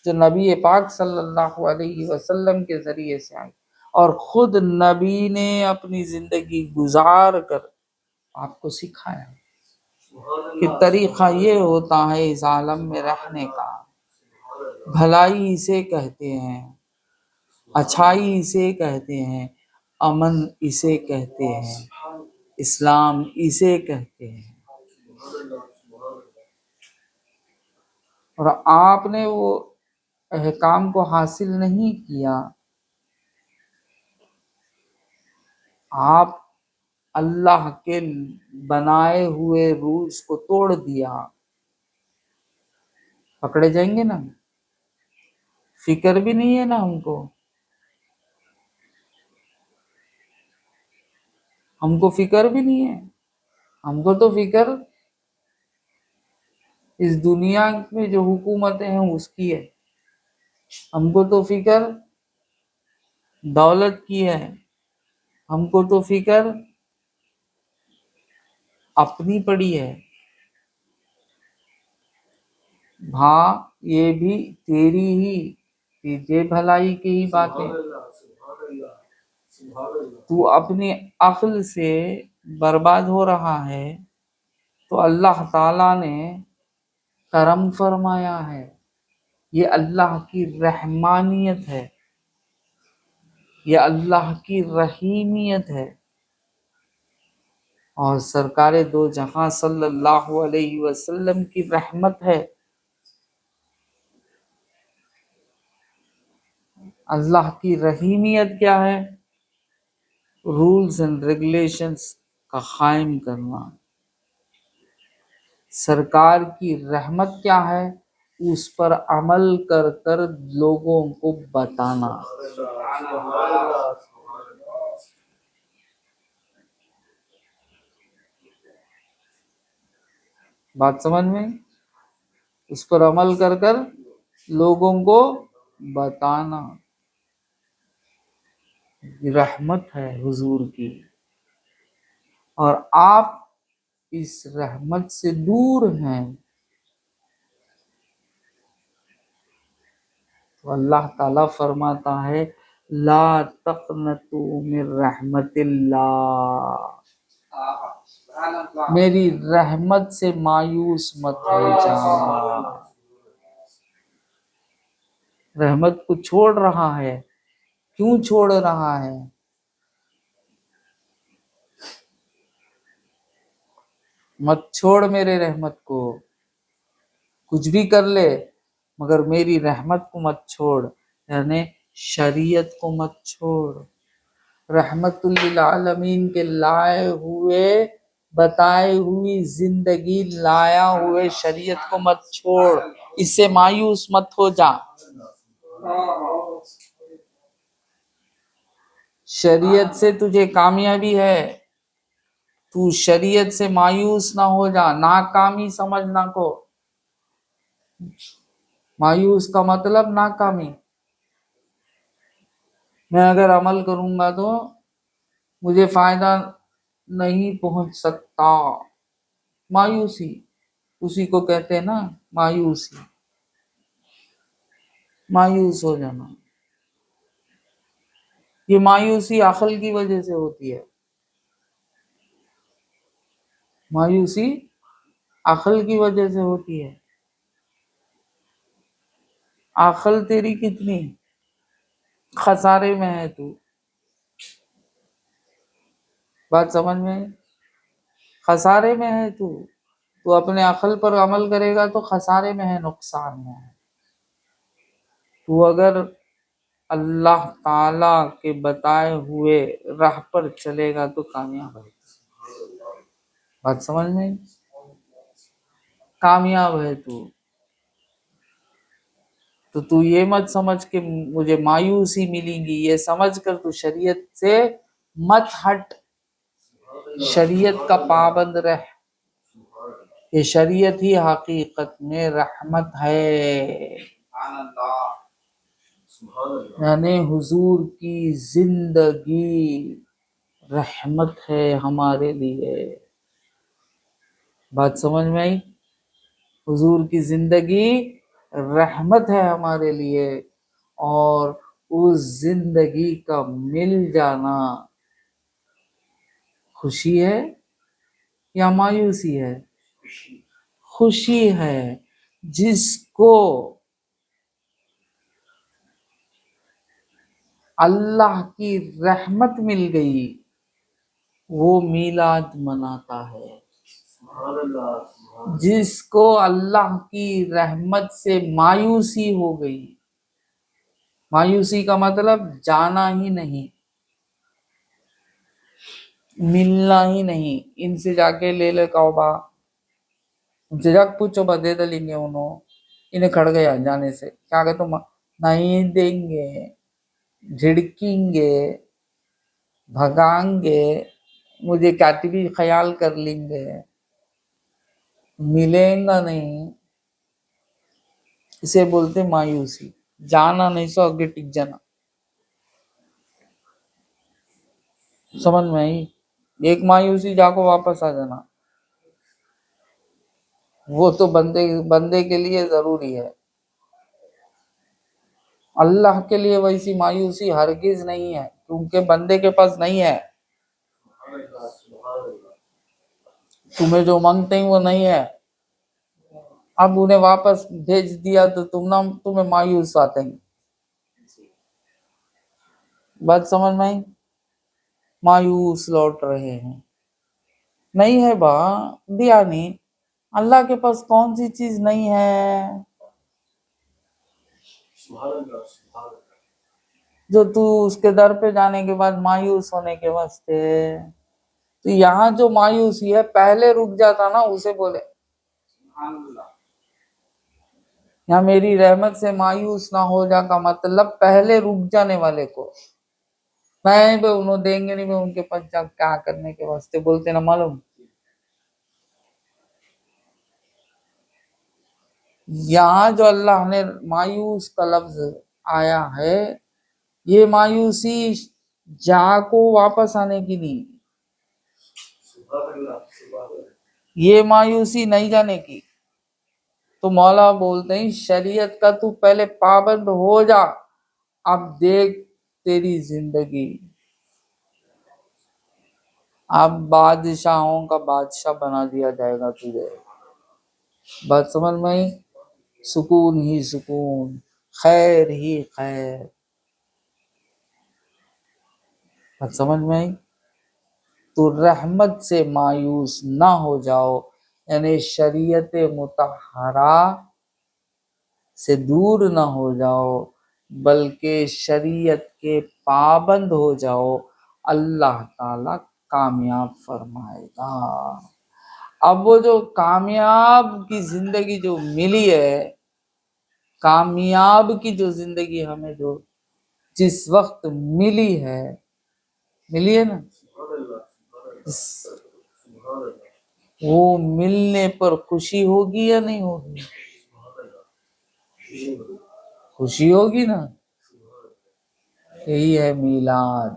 جو نبی پاک صلی اللہ علیہ وسلم کے ذریعے سے آئے، اور خود نبی نے اپنی زندگی گزار کر آپ کو سکھایا کہ طریقہ یہ ہوتا ہے اس عالم میں رہنے کا۔ بھلائی اسے کہتے ہیں، اچھائی اسے کہتے ہیں، امن اسے کہتے ہیں، اسلام اسے کہتے ہیں۔ اور آپ نے وہ احکام کو حاصل نہیں کیا، آپ اللہ کے بنائے ہوئے رولز کو توڑ دیا، پکڑے جائیں گے نا، فکر بھی نہیں ہے نا ہم کو فکر بھی نہیں ہے، ہم کو تو فکر اس دنیا میں جو حکومتیں ہیں اس کی ہے، ہم کو تو فکر دولت کی ہے، ہم کو تو فکر اپنی پڑی ہے۔ ہاں یہ بھی تیری ہی تیجے بھلائی کی ہی باتیں، تو اپنی عقل سے برباد ہو رہا ہے تو اللہ تعالیٰ نے کرم فرمایا ہے، یہ اللہ کی رحمانیت ہے، یہ اللہ کی رحیمیت ہے، اور سرکار دو جہاں صلی اللہ علیہ وسلم کی رحمت ہے۔ اللہ کی رحیمیت کیا ہے؟ رولز اینڈ ریگولیشنز کا قائم کرنا۔ سرکار کی رحمت کیا ہے؟ اس پر عمل کر کر لوگوں کو بتانا۔ بات سمجھ میں؟ اس پر عمل کر کر لوگوں کو بتانا، رحمت ہے حضور کی، اور آپ اس رحمت سے دور ہیں، تو اللہ تعالیٰ فرماتا ہے لا تقنطوا من رحمت اللہ، میری رحمت سے مایوس مت ہو جاؤ۔ رحمت کو چھوڑ رہا ہے، کیوں چھوڑ رہا ہے؟ مت چھوڑ میرے رحمت کو، کچھ بھی کر لے مگر میری رحمت کو مت چھوڑ، یعنی شریعت کو مت چھوڑ، رحمت للعالمین کے لائے ہوئے بتائے ہوئی زندگی لایا ہوئے شریعت کو مت چھوڑ، اس سے مایوس مت ہو جا۔ شریعت سے تجھے کامیابی ہے، تو شریعت سے مایوس نہ ہو جا، ناکامی سمجھنا کو، مایوس کا مطلب ناکامی۔ میں اگر عمل کروں گا تو مجھے فائدہ نہیں پہنچ سکتا، مایوسی، اسی کو کہتے ہیں نا مایوسی، مایوس ہو جانا۔ یہ مایوسی عقل کی وجہ سے ہوتی ہے، مایوسی عقل کی وجہ سے ہوتی ہے۔ عقل تیری کتنی خسارے میں ہے، تو بات سمجھ میں؟ خسارے میں ہے، تو اپنے عقل پر عمل کرے گا تو خسارے میں ہے، نقصان میں ہے۔ تو اگر اللہ تعالی کے بتائے ہوئے راہ پر چلے گا تو کامیاب ہے۔ بات سمجھ میں؟ کامیاب ہے تو یہ مت سمجھ کہ مجھے مایوسی ملیں گی، یہ سمجھ کر تو شریعت سے مت ہٹ، شریعت کا پابند رہ، یہ شریعت ہی حقیقت میں رحمت ہے، یعنی حضور کی زندگی رحمت ہے ہمارے لیے۔ بات سمجھ میں آئی؟ حضور کی زندگی رحمت ہے ہمارے لیے، اور اس زندگی کا مل جانا خوشی ہے یا مایوسی ہے؟ خوشی ہے۔ جس کو اللہ کی رحمت مل گئی وہ میلاد مناتا ہے، جس کو اللہ کی رحمت سے مایوسی ہو گئی، مایوسی کا مطلب جانا ہی نہیں، ملنا ہی نہیں، ان سے جا کے لے لے کعبہ، ان سے جا کے پوچھو بدے دلیں گے انہیں کھڑ گیا جانے سے، کیا کہ تم نہیں دیں گے، جھڑکیں گے، بھگائیں گے، مجھے کاتبی خیال کر لیں گے، ملیں گا نہیں، اسے بولتے مایوسی، جانا نہیں سو آگے ٹک جانا، سمجھ میں آئی؟ ایک مایوسی جا کو واپس آ جانا، وہ تو بندے کے لیے ضروری ہے، اللہ کے لیے ویسی مایوسی ہرگز نہیں ہے، کیونکہ بندے کے پاس نہیں ہے، تمہیں جو مانگتے ہیں وہ نہیں ہے، اب انہیں واپس بھیج دیا تو تمہیں مایوس آتے ہیں، بات سمجھ میں آئی؟ مایوس لوٹ رہے ہیں، نہیں ہے با، دیا نہیں، اللہ کے پاس کون سی چیز نہیں ہے جو تو اس کے در پہ جانے کے بعد مایوس ہونے کے واسطے؟ تو یہاں جو مایوسی ہے پہلے رک جاتا نا، اسے بولے یہاں میری رحمت سے مایوس نہ ہو جا کا مطلب پہلے رک جانے والے کو، میں انہوں دیں گے نہیں، میں ان کے پاس جا کیا کرنے کے واسطے بولتے نا، معلوم؟ یہاں جو اللہ نے مایوس کا لفظ آیا ہے، یہ مایوسی جا کو واپس آنے کی نہیں، یہ مایوسی نہیں جانے کی، تو مولا بولتے ہیں شریعت کا تو پہلے پابند ہو جا، اب دیکھ تیری زندگی، اب بادشاہوں کا بادشاہ بنا دیا جائے گا تجھے، بات سمجھ میں آئی؟ سکون ہی سکون، خیر ہی خیر، بات سمجھ میں آئی؟ تو رحمت سے مایوس نہ ہو جاؤ، یعنی شریعت مطہرہ سے دور نہ ہو جاؤ، بلکہ شریعت کے پابند ہو جاؤ، اللہ تعالی کامیاب فرمائے گا۔ اب وہ جو کامیاب کی زندگی جو ملی ہے، کامیاب کی جو زندگی ہمیں جو جس وقت ملی ہے نا، وہ ملنے پر خوشی ہوگی یا نہیں ہوگی؟ خوشی ہوگی نا، یہی ہے میلاد،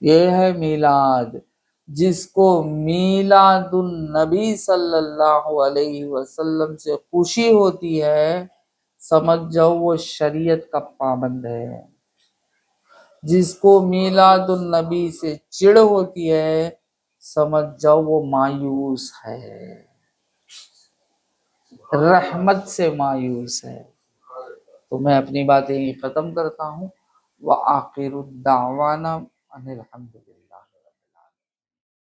یہ ہے میلاد، جس کو میلاد النبی صلی اللہ علیہ وسلم سے خوشی ہوتی ہے، سمجھ جاؤ وہ شریعت کا پابند ہے، جس کو میلاد النبی سے چڑ ہوتی ہے، سمجھ جاؤ وہ مایوس ہے، رحمت سے مایوس ہے۔ تو میں اپنی باتیں ختم کرتا ہوں، وآخر الدعوانا ان الحمد للہ۔